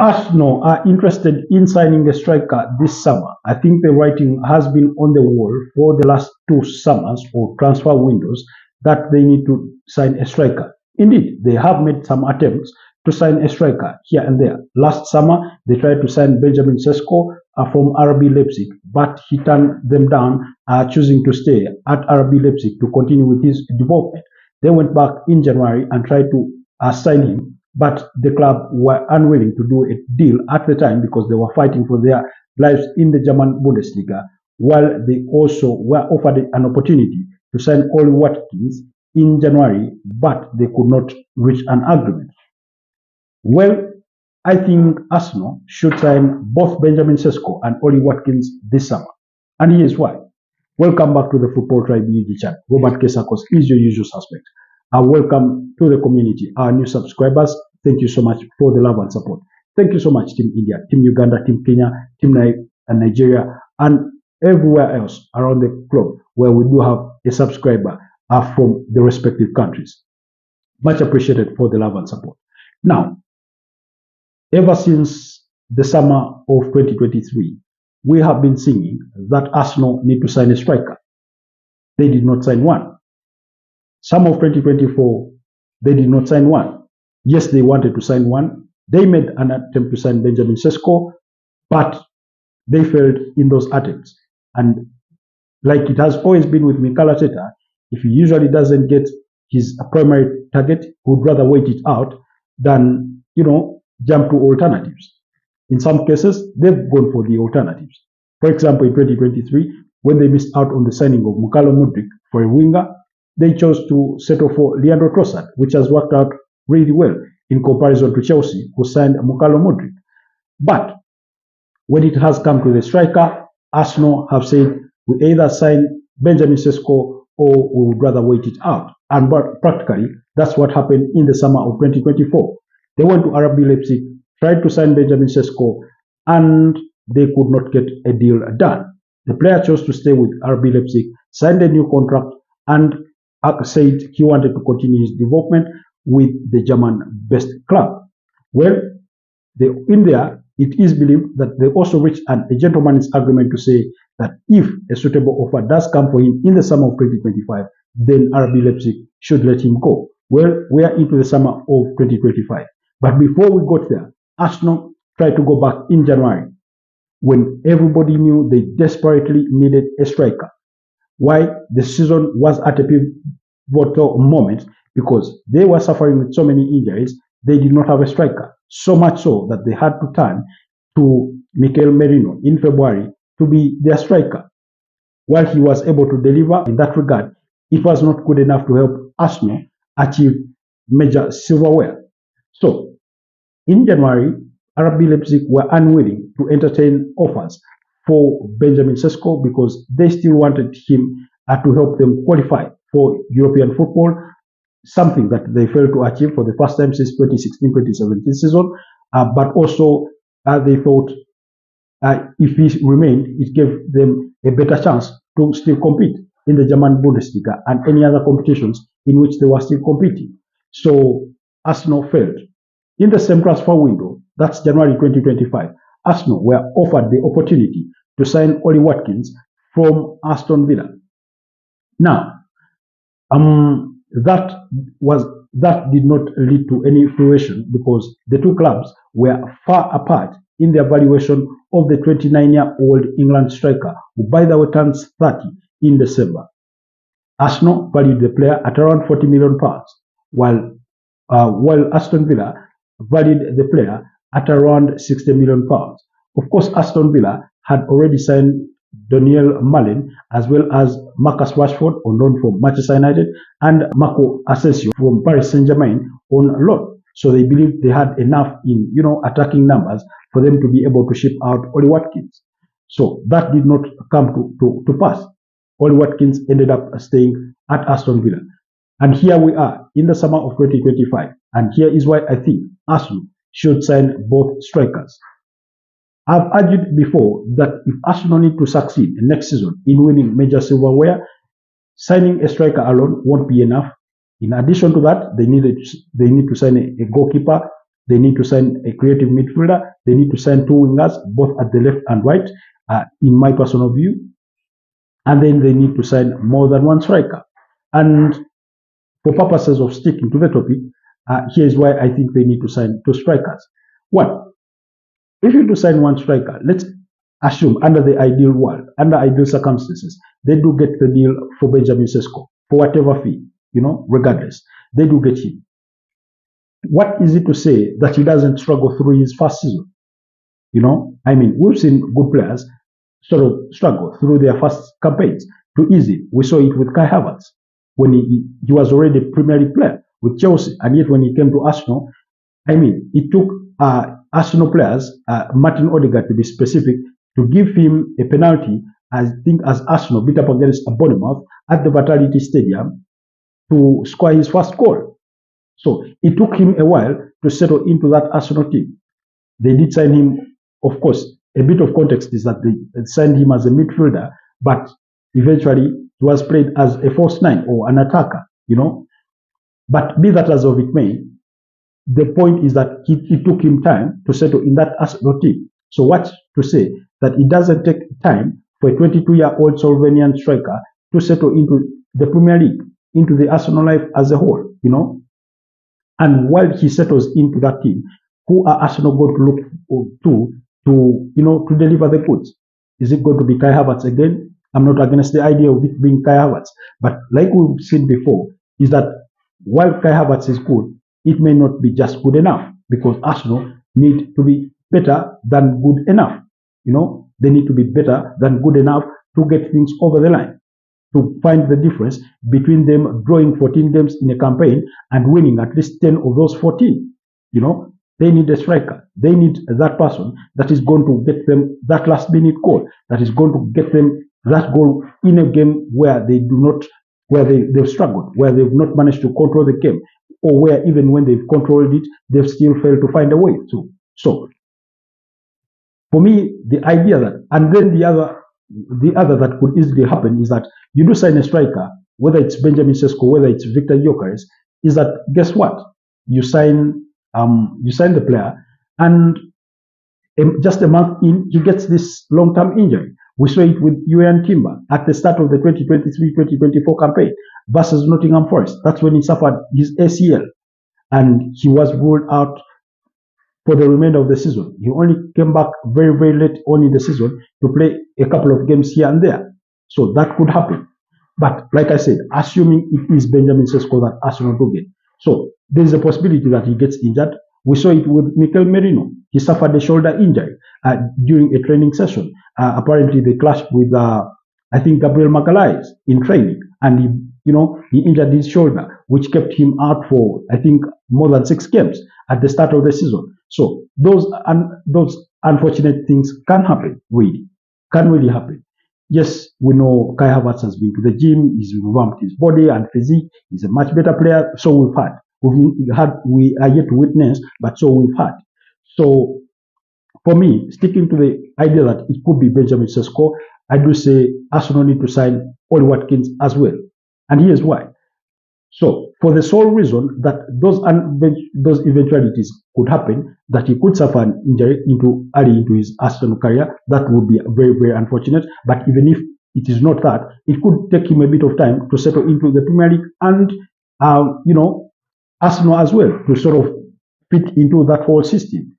Arsenal are interested in signing a striker this summer. I think the writing has been on the wall for the last two summers or transfer windows that they need to sign a striker. Indeed, they have made some attempts to sign a striker here and there. Last summer, they tried to sign Benjamin Sesko from RB Leipzig, but he turned them down, choosing to stay at RB Leipzig to continue with his development. They went back in January and tried to sign him, but the club were unwilling to do a deal at the time because they were fighting for their lives in the German Bundesliga, while they also were offered an opportunity to sign Oli Watkins in January, but they could not reach an agreement. Well, I think Arsenal should sign both Benjamin Sesko and Oli Watkins this summer. And here's why. Welcome back to the Football Tribe UG channel. Robert Kesakos is your usual suspect. Welcome to the community, our new subscribers. Thank you so much for the love and support. Thank you so much, Team India, Team Uganda, Team Kenya, Team Nigeria, and everywhere else around the globe where we do have a subscriber from the respective countries. Much appreciated for the love and support. Now, ever since the summer of 2023, we have been singing that Arsenal need to sign a striker. They did not sign one. Summer of 2024, they did not sign one. Yes, they wanted to sign one. They made an attempt to sign Benjamin Sesko, but they failed in those attempts. And like it has always been with Mikel Arteta, if he usually doesn't get his primary target, he would rather wait it out than, jump to alternatives. In some cases, they've gone for the alternatives. For example, in 2023, when they missed out on the signing of Mukalo Mudryk for a winger, they chose to settle for Leandro Trossard, which has worked out really well in comparison to Chelsea, who signed Mukalo Mudryk. But when it has come to the striker, Arsenal have said we either sign Benjamin Sesko or we would rather wait it out. And practically, that's what happened in the summer of 2024. They went to RB Leipzig, tried to sign Benjamin Sesko, and they could not get a deal done. The player chose to stay with RB Leipzig, signed a new contract, and said he wanted to continue his development with the German best club. Well, in there, it is believed that they also reached a gentleman's agreement to say that if a suitable offer does come for him in the summer of 2025, then RB Leipzig should let him go. Well, we are into the summer of 2025. But before we got there, Arsenal tried to go back in January when everybody knew they desperately needed a striker. Why? The season was at a pivotal moment because they were suffering with so many injuries, they did not have a striker. So much so that they had to turn to Mikel Merino in February to be their striker. While he was able to deliver in that regard, it was not good enough to help Arsenal achieve major silverware. So, in January, RB Leipzig were unwilling to entertain offers for Benjamin Sesko because they still wanted him to help them qualify for European football, something that they failed to achieve for the first time since 2016-2017 season. But also, they thought if he remained, it gave them a better chance to still compete in the German Bundesliga and any other competitions in which they were still competing. So Arsenal failed. In the same transfer window, that's January 2025, Arsenal were offered the opportunity to sign Oli Watkins from Aston Villa. Now, that did not lead to any fruition because the two clubs were far apart in their valuation of the 29-year-old England striker, who by the way turns 30 in December. Arsenal valued the player at around £40 million, while Aston Villa valued the player at around £60 million. Of course, Aston Villa had already signed Daniel Malin as well as Marcus Rashford on loan from Manchester United and Marco Asensio from Paris Saint-Germain on loan. So they believed they had enough in attacking numbers for them to be able to ship out Oli Watkins. So that did not come to pass. Oli Watkins ended up staying at Aston Villa. And here we are in the summer of 2025. And here is why I think Arsenal should sign both strikers. I've argued before that if Arsenal need to succeed next season in winning major silverware, signing a striker alone won't be enough. In addition to that, they need to sign a goalkeeper They need to sign a creative midfielder. They need to sign two wingers, both at the left and right, in my personal view. And then they need to sign more than one striker. And for purposes of sticking to the topic, here's why I think they need to sign two strikers. One, if you do sign one striker, let's assume under the ideal world, under ideal circumstances, they do get the deal for Benjamin Sesko for whatever fee, regardless. They do get him. What is it to say that he doesn't struggle through his first season? We've seen good players sort of struggle through their first campaigns. Too easy. We saw it with Kai Havertz when he was already a Premier League player with Chelsea, and yet when he came to Arsenal, it took Arsenal players, Martin-Obi to be specific, to give him a penalty, I think, as Arsenal beat up against Bournemouth at the Vitality Stadium to score his first goal. So it took him a while to settle into that Arsenal team. They did sign him, of course. A bit of context is that they signed him as a midfielder, but eventually he was played as a false nine or an attacker, But be that as of it may, the point is that it took him time to settle in that Arsenal team. So what to say that it doesn't take time for a 22-year-old Slovenian striker to settle into the Premier League, into the Arsenal life as a whole, And while he settles into that team, who are Arsenal going to look to deliver the goods? Is it going to be Kai Havertz again? I'm not against the idea of it being Kai Havertz, but like we've seen before, is that while Kai Havertz is good, it may not be just good enough, because Arsenal need to be better than good enough. They need to be better than good enough to get things over the line, to find the difference between them drawing 14 games in a campaign and winning at least 10 of those 14. They need a striker. They need that person that is going to get them that last minute goal, that is going to get them that goal in a game where they've struggled, where they've not managed to control the game, or where even when they've controlled it, they've still failed to find a way to. So, for me, the idea that, and then the other that could easily happen is that you do sign a striker, whether it's Benjamin Sesko, whether it's Victor Gyökeres, is that, guess what? You sign the player, and just a month in, he gets this long-term injury. We saw it with Julian Timber at the start of the 2023-2024 campaign versus Nottingham Forest. That's when he suffered his ACL, and he was ruled out for the remainder of the season. He only came back very, very late on in the season to play a couple of games here and there. So that could happen. But like I said, assuming it is Benjamin Sesko that Arsenal do get. So there is a possibility that he gets injured. We saw it with Mikel Merino. He suffered a shoulder injury during a training session. Apparently they clashed with, I think, Gabriel Magalhaes in training. And he injured his shoulder, which kept him out for, I think, more than 6 games at the start of the season. So those unfortunate things can happen, really. Can really happen. Yes, we know Kai Havertz has been to the gym, he's revamped his body and physique, he's a much better player, so we've had. We are yet to witness, but so we've had. So, for me, sticking to the idea that it could be Benjamin Sesko, I do say Arsenal need to sign Oli Watkins as well. And here's why. So, for the sole reason that those eventualities could happen, that he could suffer an injury early into his Arsenal career, that would be very, very unfortunate. But even if it is not that, it could take him a bit of time to settle into the Premier League and, Arsenal as well, to sort of fit into that whole system.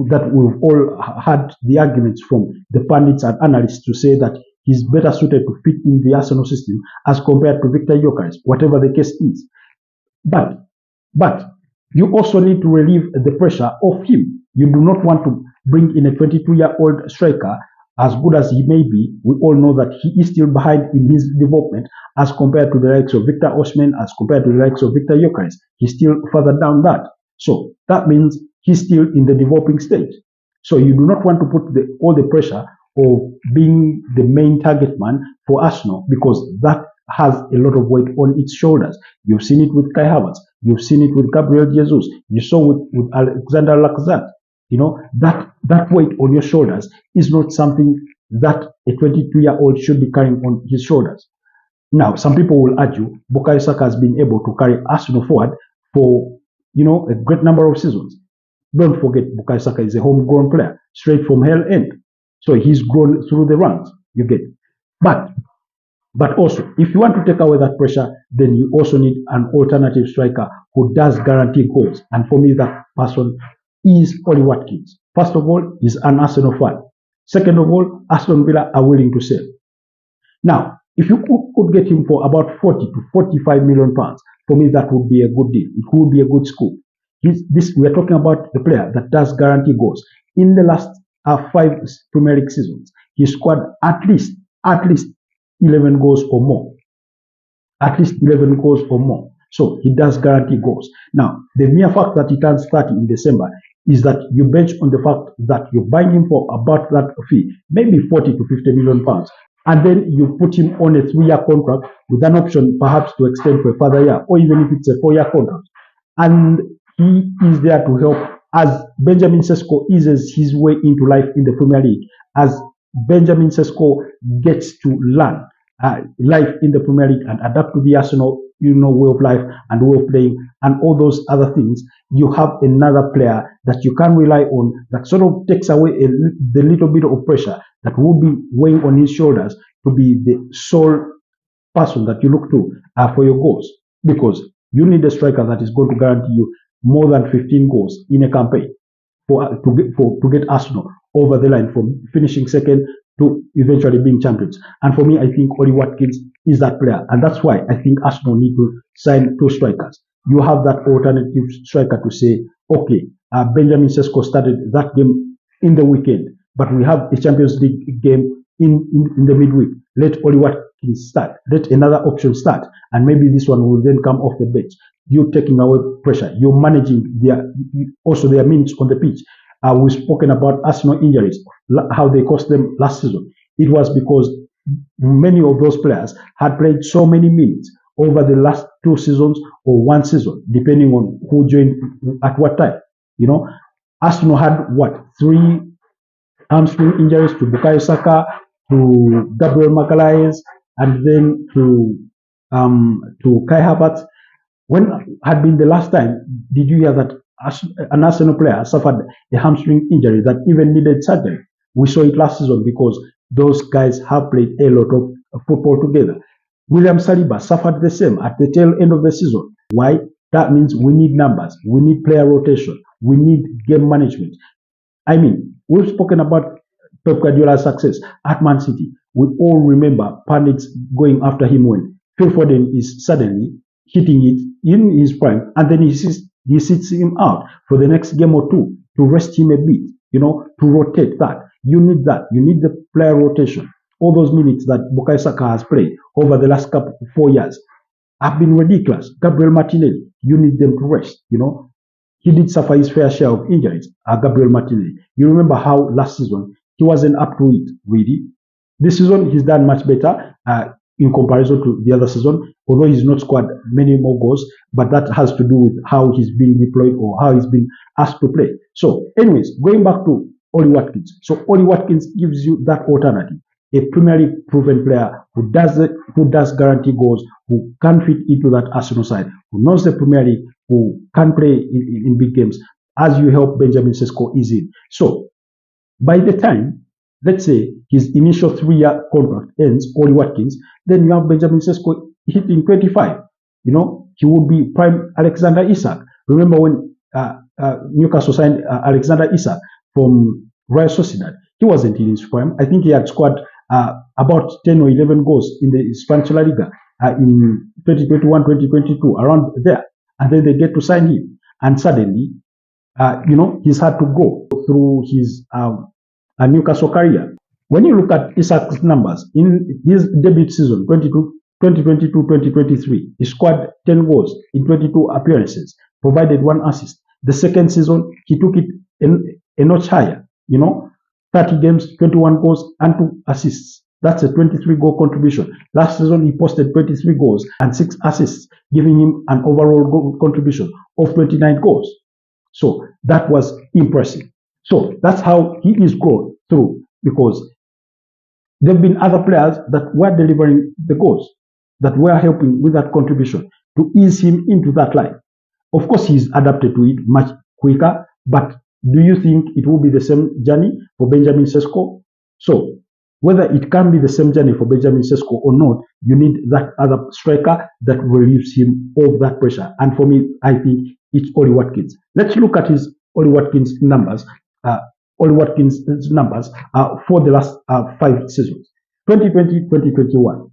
That we've all had the arguments from the pundits and analysts to say that he's better suited to fit in the Arsenal system as compared to Victor Gyökeres, whatever the case is. But you also need to relieve the pressure of him. You do not want to bring in a 22-year-old striker. As good as he may be, we all know that he is still behind in his development as compared to the likes of Victor Osimhen, as compared to the likes of Victor Gyökeres. He's still further down that. So that means he's still in the developing stage. So you do not want to put all the pressure of being the main target man for Arsenal, because that has a lot of weight on its shoulders. You've seen it with Kai Havertz. You've seen it with Gabriel Jesus. You saw with Alexander Lacazette. That weight on your shoulders is not something that a 22-year-old should be carrying on his shoulders. Now, some people will argue Bukayo Saka has been able to carry Arsenal forward for, a great number of seasons. Don't forget, Bukayo Saka is a homegrown player, straight from hell end. So he's grown through the ranks. You get. But also, if you want to take away that pressure, then you also need an alternative striker who does guarantee goals. And for me, that person is Oli Watkins. First of all, he's an Arsenal fan. Second of all, Aston Villa are willing to sell. Now, if you could get him for about 40 to 45 million pounds, for me, that would be a good deal. It would be a good scoop. We are talking about a player that does guarantee goals. In the last 5 Premier League seasons, he scored at least 11 goals or more. At least 11 goals or more. So he does guarantee goals. Now, the mere fact that he turns 30 in December is that you bench on the fact that you're buying him for about that fee, maybe 40 to 50 million pounds. And then you put him on a 3-year contract with an option perhaps to extend for a further year, or even if it's a 4-year contract. And he is there to help as Benjamin Sesko eases his way into life in the Premier League, as Benjamin Sesko gets to learn life in the Premier League and adapt to the Arsenal, way of life and way of playing and all those other things. You have another player that you can rely on that sort of takes away the little bit of pressure that will be weighing on his shoulders to be the sole person that you look to for your goals, because you need a striker that is going to guarantee you more than 15 goals in a campaign to get Arsenal over the line from finishing second to eventually being champions. And for me, I think Oli Watkins is that player, and that's why I think Arsenal need to sign 2 strikers. You have that alternative striker to say, okay, Benjamin Sesko started that game in the weekend, but we have a Champions League game in the midweek. Let Oli Watkins start. Let another option start, and maybe this one will then come off the bench. You're taking away pressure. You're managing their minutes on the pitch. We've spoken about Arsenal injuries, how they cost them last season. It was because many of those players had played so many minutes over the last 2 seasons or 1 season, depending on who joined at what time. Arsenal had 3 hamstring injuries to Bukayo Saka, to Gabriel Magalhaes, and then to Kai Havertz. When had been the last time did you hear that an Arsenal player suffered a hamstring injury that even needed surgery? We saw it last season because those guys have played a lot of football together. William Saliba suffered the same at the tail end of the season. Why? That means we need numbers, we need player rotation, we need game management. I mean, we've spoken about Pep Guardiola's success at Man City. We all remember pundits going after him when Phil Foden is suddenly hitting it in his prime, and then he sits him out for the next game or 2 to rest him a bit, to rotate that. You need that. You need the player rotation. All those minutes that Bukayo Saka has played over the last 4 years have been ridiculous. Gabriel Martinelli, you need them to rest, He did suffer his fair share of injuries, Gabriel Martinelli. You remember how last season he wasn't up to it, really. This season he's done much better in comparison to the other season, although he's not scored many more goals, but that has to do with how he's being deployed or how he's been asked to play. So anyways, going back to Oli Watkins. So Oli Watkins gives you that alternative, a Premier League proven player who does guarantee goals, who can fit into that Arsenal side, who knows the Premier League, who can play in big games as you help Benjamin Sesko ease in. So by the time, let's say, his initial 3-year contract ends, Oli Watkins, then you have Benjamin Sesko hitting 25. He would be prime Alexander Isak. Remember when Newcastle signed Alexander Isak from Real Sociedad? He wasn't in his prime. I think he had scored about 10 or 11 goals in the Spanish La Liga in 2021-2022, around there. And then they get to sign him. And suddenly, he's had to go through his Newcastle career. When you look at Isak's numbers, in his debut season, 2022-2023, he scored 10 goals in 22 appearances, provided 1 assist. The second season, he took it a notch higher, 30 games, 21 goals, and 2 assists. That's a 23-goal contribution. Last season, he posted 23 goals and 6 assists, giving him an overall goal contribution of 29 goals. So that was impressive. So that's how he is grown through, because there have been other players that were delivering the goals, that were helping with that contribution to ease him into that line. Of course, he's adapted to it much quicker, but Do you think it will be the same journey for Benjamin Sesko? So, whether it can be the same journey for Benjamin Sesko or not, you need that other striker that relieves him of that pressure. And for me, I think it's Ollie Watkins. Let's look at his Ollie Watkins numbers. Ollie Watkins' numbers for the last 5 seasons. 2020-2021.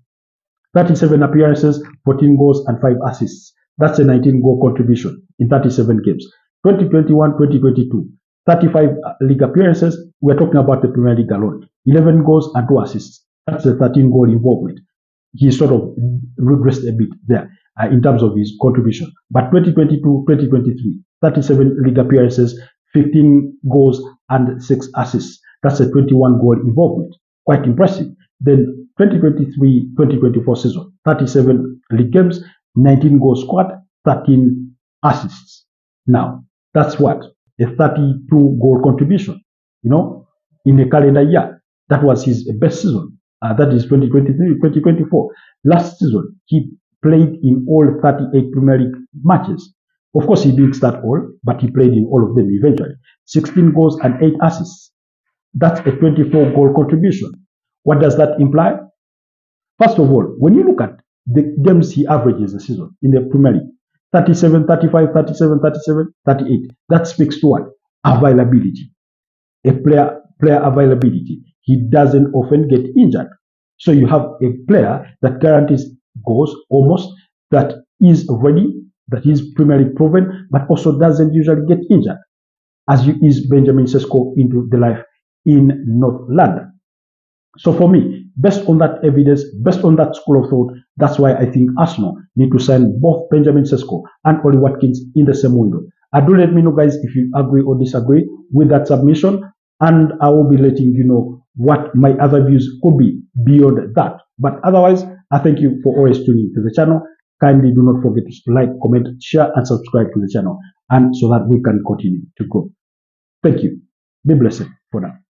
37 appearances, 14 goals and 5 assists. That's a 19 goal contribution in 37 games. 2021-2022, 35 league appearances. We're talking about the Premier League alone. 11 goals and 2 assists. That's a 13 goal involvement. He sort of regressed a bit there in terms of his contribution. But 2022-2023, 37 league appearances, 15 goals and 6 assists. That's a 21 goal involvement. Quite impressive. Then 2023-2024 season, 37 league games, 19 goals scored, 13 assists. Now, that's what? A 32 goal contribution, in a calendar year. That was his best season. That is 2023-2024. Last season, he played in all 38 Premier League matches. Of course, he didn't start all, but he played in all of them eventually. 16 goals and 8 assists. That's a 24 goal contribution. What does that imply? First of all, when you look at the games he averages a season in the Premier League, 37, 35, 37, 37, 38. That speaks to what? Availability. A player availability. He doesn't often get injured. So you have a player that guarantees goals almost, that is ready, that is Premier League proven, but also doesn't usually get injured, as you is Benjamin Sesko into the life in North London. So for me, based on that evidence, based on that school of thought, that's why I think Arsenal need to sign both Benjamin Sesko and Ollie Watkins in the same window. Do let me know, guys, if you agree or disagree with that submission, and I will be letting you know what my other views could be beyond that. But otherwise, I thank you for always tuning to the channel. Kindly do not forget to like, comment, share, and subscribe to the channel, and so that we can continue to grow. Thank you. Be blessed for now.